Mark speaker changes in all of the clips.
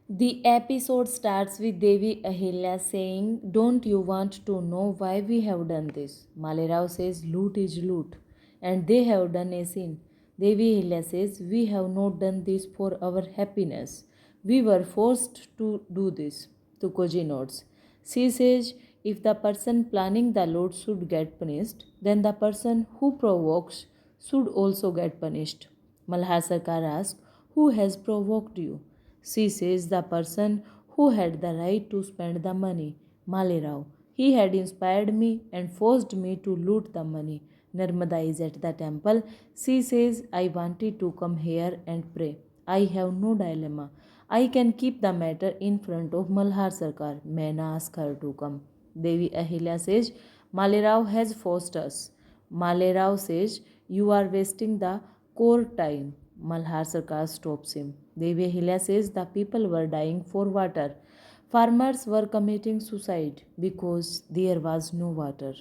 Speaker 1: The episode starts with Devi Ahilya saying, "Don't you want to know why we have done this?" Malerao says, "Loot is loot, and they have done a sin." Devi Ahilya says, "We have not done this for our happiness. We were forced to do this." Tukoji nods. She says, "If the person planning the loot should get punished, then the person who provokes should also get punished." Malhar Sarkar asks, "Who has provoked you?" She says, "The person who had the right to spend the money, Malerao. He had inspired me and forced me to loot the money." Narmada is at the temple. She says, "I wanted to come here and pray. I have no dilemma. I can keep the matter in front of Malhar Sarkar." Maina asks her to come. Devi Ahilya says, "Malerao has forced us." Malerao says, "You are wasting the court time." Malhar Sarkar stops him. Devi Ahilya says the people were dying for water. Farmers were committing suicide because there was no water.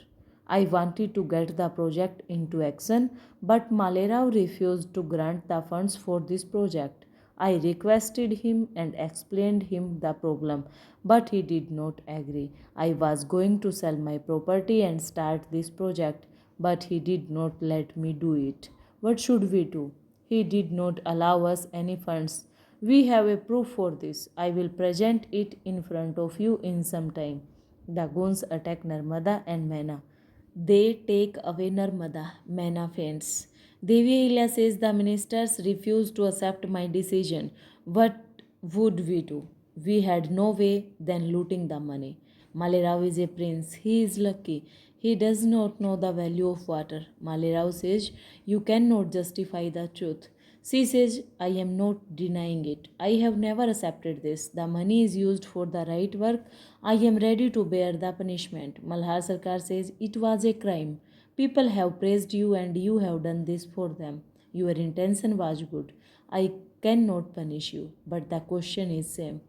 Speaker 1: I wanted to get the project into action, but Malerao refused to grant the funds for this project. I requested him and explained him the problem, but he did not agree. I was going to sell my property and start this project, but he did not let me do it. What should we do? He did not allow us any funds. We have a proof for this. I will present it in front of you in some time. The goons attack Narmada and Maina. They take away Narmada. Maina faints. Devi Ahilya says, "The ministers refused to accept my decision. What would we do? We had no way than looting the money." Malerao is a prince. He is lucky. He does not know the value of water. Malerao says, "You cannot justify the truth." She says, "I am not denying it. I have never accepted this. The money is used for the right work. I am ready to bear the punishment." Malhar Sarkar says, "It was a crime. People have praised you and you have done this for them. Your intention was good. I cannot punish you. But the question is same.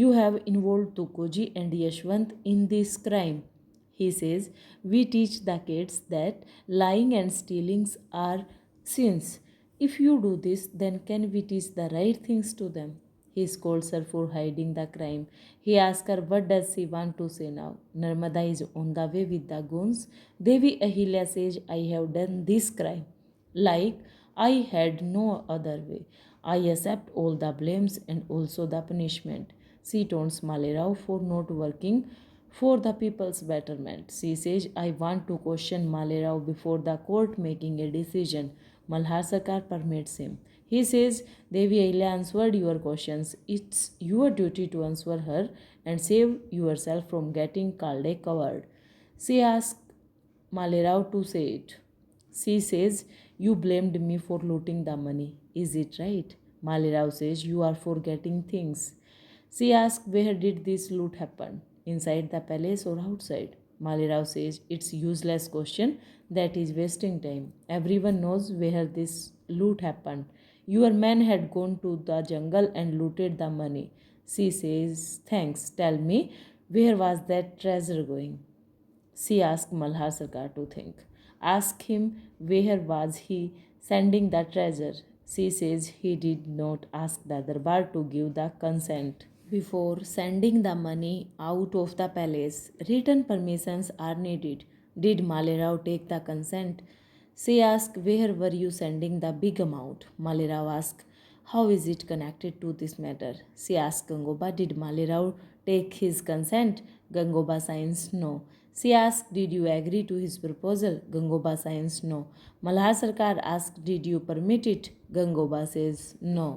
Speaker 1: You have involved Tukoji and Yashwant in this crime." He says, "We teach the kids that lying and stealing are sins. If you do this, then can we teach the right things to them?" He scolds her for hiding the crime. He asks her what does she want to say now. Narmada is on the way with the goons. Devi Ahilya says, "I have done this crime. Like I had no other way. I accept all the blames and also the punishment." She taunts Malerao for not working for the people's betterment. She says, "I want to question Malerao before the court making a decision." Malhar Sarkar permits him. He says, "Devi Ahilya answered your questions. It's your duty to answer her and save yourself from getting called a coward." She asks Malerao to say it. She says, "You blamed me for looting the money. Is it right?" Malerao says, "You are forgetting things." She asks, "Where did this loot happen? Inside the palace or outside?" Malerao says, "It's useless question. That is wasting time. Everyone knows where this loot happened. Your men had gone to the jungle and looted the money." She says, "Thanks. Tell me, where was that treasure going?" She asked Malhar Sarkar to think. Ask him where was he sending the treasure. She says he did not ask the Darbar to give the consent. Before sending the money out of the palace, written permissions are needed. Did Malerao take the consent? She asked, "Where were you sending the big amount?" Malerao asked, "How is it connected to this matter?" She asked Gangoba, "Did Malerao take his consent?" Gangoba signs no. She asked, "Did you agree to his proposal?" Gangoba signs no. Malhar Sarkar asked, "Did you permit it?" Gangoba says no.